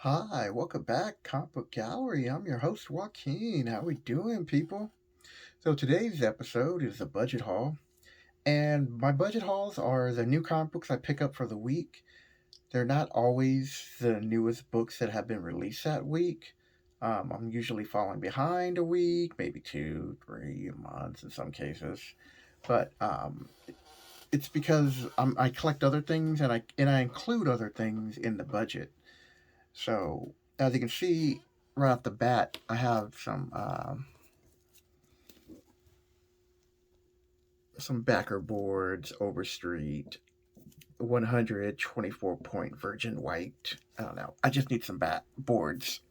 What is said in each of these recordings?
Hi, welcome back, Comic Book Gallery. I'm your host, Joaquin. How we doing, people? So today's episode is a budget haul, and my budget hauls are the new comic books I pick up for the week. They're not always the newest books that have been released that week. I'm usually falling behind a week, maybe 2, 3 months in some cases, but it's because I collect other things and I include other things in the budget. So as you can see right off the bat, I have some backer boards, Overstreet, 124 point Virgin White. I don't know. I just need some boards.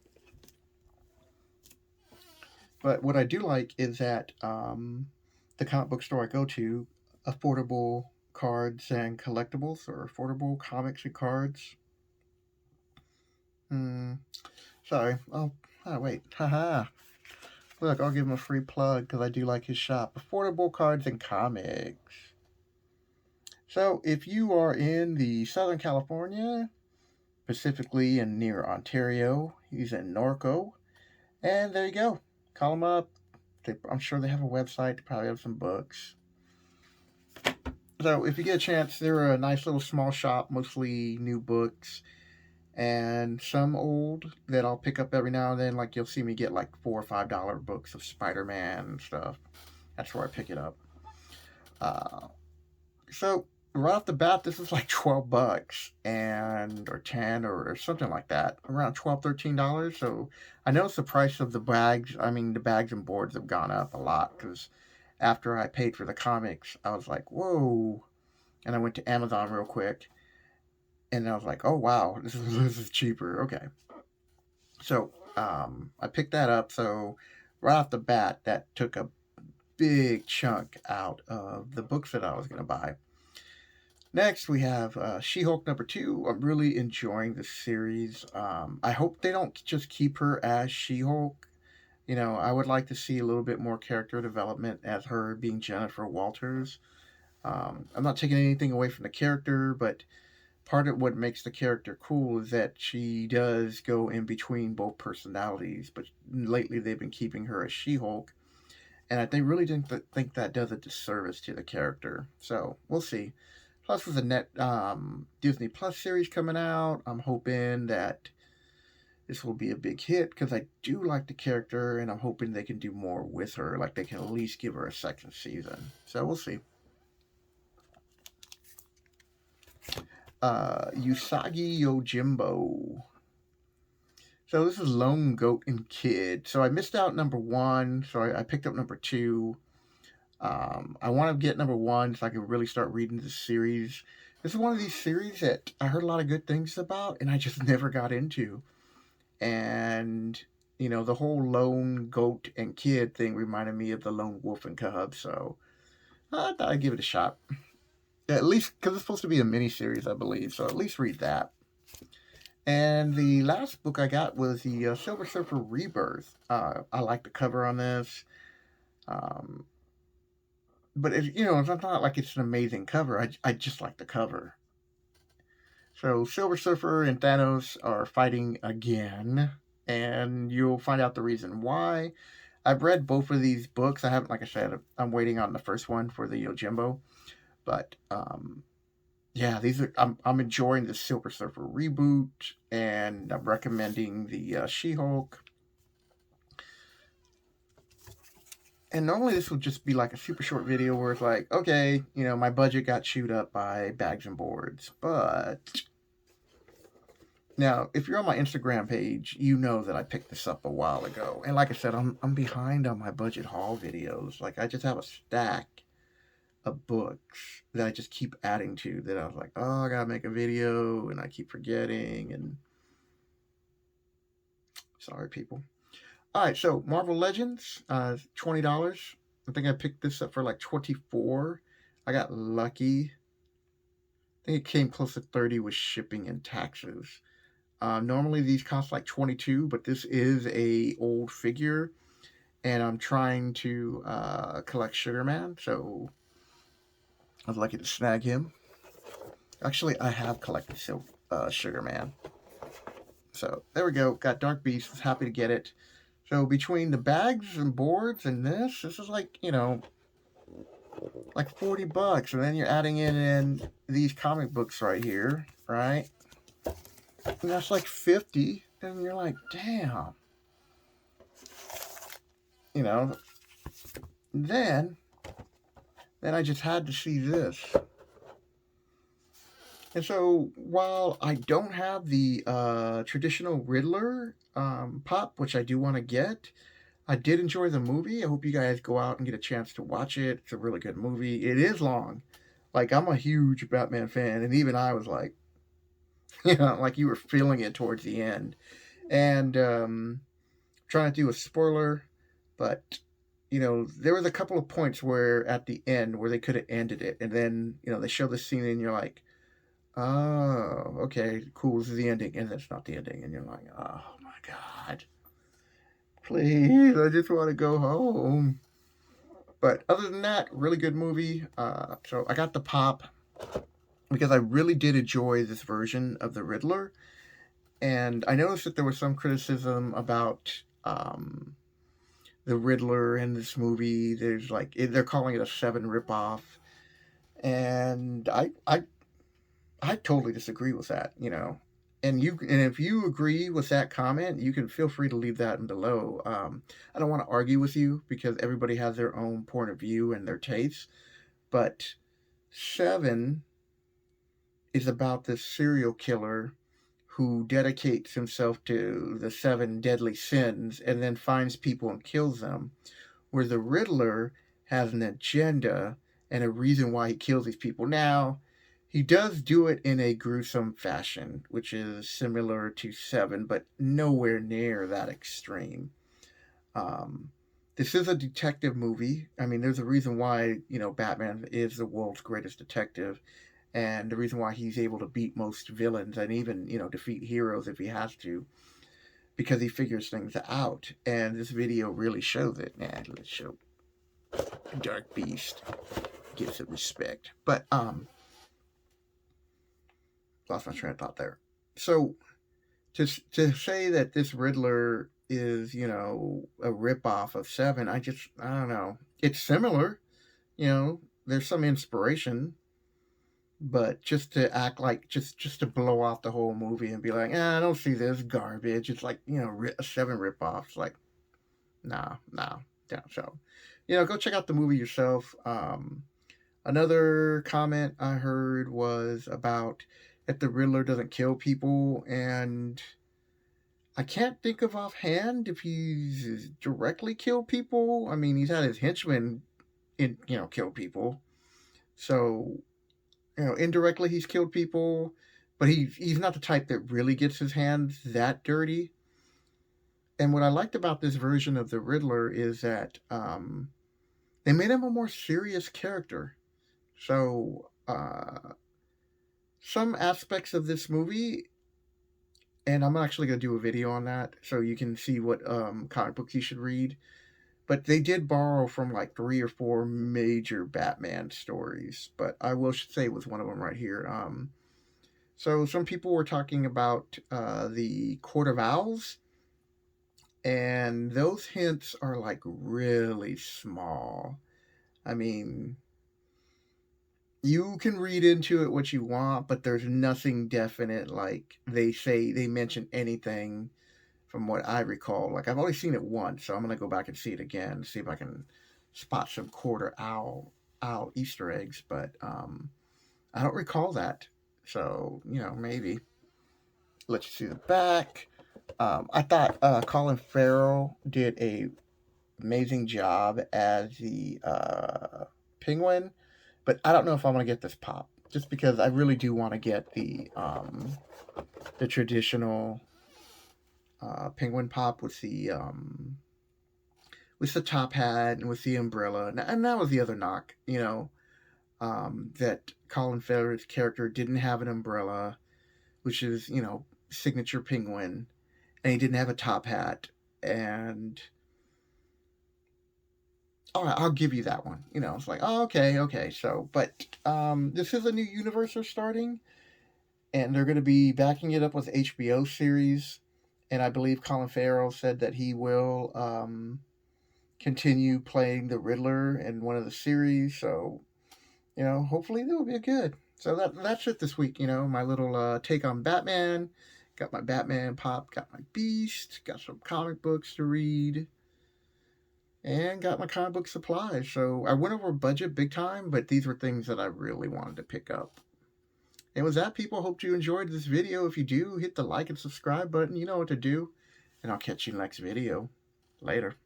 But what I do like is that the comic book store I go to, affordable cards and collectibles, or affordable comics and cards. Hmm. Sorry. Oh wait. Haha. Look, I'll give him a free plug because I do like his shop. Affordable cards and comics. So, if you are in the Southern California, specifically in near Ontario, he's in Norco. And there you go. Call him up. I'm sure they have a website. They probably have some books. So, if you get a chance, they're a nice little small shop, mostly new books and some old that I'll pick up every now and then. Like, you'll see me get like $4 or $5 books of Spider-Man and stuff. That's where I pick it up. Uh, so right off the bat, this is like $12 and or 10 or something like that, around $12, $13. So I noticed the price of the bags. I mean, the bags and boards have gone up a lot because after I paid for the comics, I was like, whoa. And I went to Amazon real quick and I was like, oh wow, this is cheaper. Okay. So I picked that up. So right off the bat, that took a big chunk out of the books that I was going to buy. Next, we have She-Hulk #2. I'm really enjoying this series. I hope they don't just keep her as She-Hulk. I would like to see a little bit more character development as her being Jennifer Walters. I'm not taking anything away from the character, but part of what makes the character cool is that she does go in between both personalities. But lately, they've been keeping her as She-Hulk, and I think really didn't think that does a disservice to the character. So we'll see. Plus, with the net Disney Plus series coming out, I'm hoping that this will be a big hit because I do like the character, and I'm hoping they can do more with her. Like they can at least give her a second season. So we'll see. Usagi Yojimbo. So this is Lone Goat and Kid. So I missed out #1, so I picked up #2. I want to get #1 so I can really start reading the series. This is one of these series that I heard a lot of good things about, and I just never got into. And the whole lone goat and kid thing reminded me of the lone wolf and cub. So I thought I'd give it a shot. At least because it's supposed to be a mini series, I believe. So at least read that. And the last book I got was the Silver Surfer Rebirth. I like the cover on this. But it's not like it's an amazing cover. I just like the cover. So Silver Surfer and Thanos are fighting again, and you'll find out the reason why. I've read both of these books. I haven't, like I said, I'm waiting on the first one for the Yojimbo, but yeah, I'm enjoying the Silver Surfer reboot, and I'm recommending the She-Hulk. And normally this would just be like a super short video where it's like, okay, my budget got chewed up by bags and boards. But now, if you're on my Instagram page, you know that I picked this up a while ago. And like I said, I'm behind on my budget haul videos. Like I just have a stack of books that I just keep adding to that I was like, oh, I gotta make a video, and I keep forgetting. And sorry, people. All right, so Marvel Legends, $20. I think I picked this up for like 24. I got lucky. I think it came close to 30 with shipping and taxes. Normally these cost like 22, but this is a old figure, and I'm trying to collect Sugar Man, so I was lucky to snag him. Actually, I have collected Sugar Man. So there we go. Got Dark Beast. Was happy to get it. So between the bags and boards and this is like, like $40, and then you're adding in these comic books right here, right? And that's like 50, and you're like, damn. You know, then I just had to see this. And so while I don't have the traditional Riddler pop, which I do want to get, I did enjoy the movie. I hope you guys go out and get a chance to watch it. It's a really good movie. It is long. Like, I'm a huge Batman fan, and even I was like, like you were feeling it towards the end. And trying to do a spoiler, but there was a couple of points where at the end where they could have ended it, and then they show the scene, and you're like, oh, okay, cool, this is the ending, and that's not the ending, and you're like, oh my god, please, I just want to go home. But other than that, really good movie. So I got the pop because I really did enjoy this version of the Riddler, and I noticed that there was some criticism about the Riddler in this movie. There's like they're calling it a Seven ripoff, and I totally disagree with that. And if you agree with that comment, you can feel free to leave that below. I don't want to argue with you because everybody has their own point of view and their tastes, but Seven is about this serial killer who dedicates himself to the 7 deadly sins and then finds people and kills them, where the Riddler has an agenda and a reason why he kills these people. Now, he does do it in a gruesome fashion, which is similar to 7, but nowhere near that extreme. This is a detective movie. I mean, there's a reason why, Batman is the world's greatest detective, and the reason why he's able to beat most villains and even, defeat heroes if he has to, because he figures things out. And this video really shows it. And let's show Dark Beast gives it respect. But lost my train of thought there. So to say that this Riddler is, a ripoff of 7, I don't know. It's similar, there's some inspiration, but just to act like just to blow off the whole movie and be like, I don't see this garbage. It's like, 7 ripoffs. Like, nah. Yeah, so, go check out the movie yourself. Another comment I heard was about if the Riddler doesn't kill people, and I can't think of offhand if he's directly killed people. I mean, he's had his henchmen kill people. So, indirectly he's killed people, but he's not the type that really gets his hands that dirty. And what I liked about this version of the Riddler is that they made him a more serious character. So some aspects of this movie, and I'm actually going to do a video on that so you can see what comic books you should read, but they did borrow from like 3 or 4 major Batman stories, but I will say it was one of them right here. So some people were talking about the Court of Owls, and those hints are like really small. I mean, you can read into it what you want, but there's nothing definite. Like they mention anything from what I recall. Like, I've only seen it once, so I'm gonna go back and see it again, see if I can spot some quarter owl Easter eggs. But I don't recall that, so maybe. Let you see the back. I thought Colin Farrell did a amazing job as the Penguin, but I don't know if I'm gonna get this pop just because I really do want to get the traditional Penguin pop with the top hat and with the umbrella, and that was the other knock, that Colin Farrell's character didn't have an umbrella, which is signature Penguin, and he didn't have a top hat, and all right, I'll give you that one. It's like, oh, okay. So, but this is a new universe they're starting, and they're going to be backing it up with HBO series. And I believe Colin Farrell said that he will continue playing the Riddler in one of the series. So, hopefully that will be good. So that's it this week. My little take on Batman. Got my Batman pop, got my Beast, got some comic books to read, and got my comic book supplies. So I went over budget big time, but these were things that I really wanted to pick up. And with that, people, hope you enjoyed this video. If you do, hit the like and subscribe button. You know what to do. And I'll catch you in the next video. Later.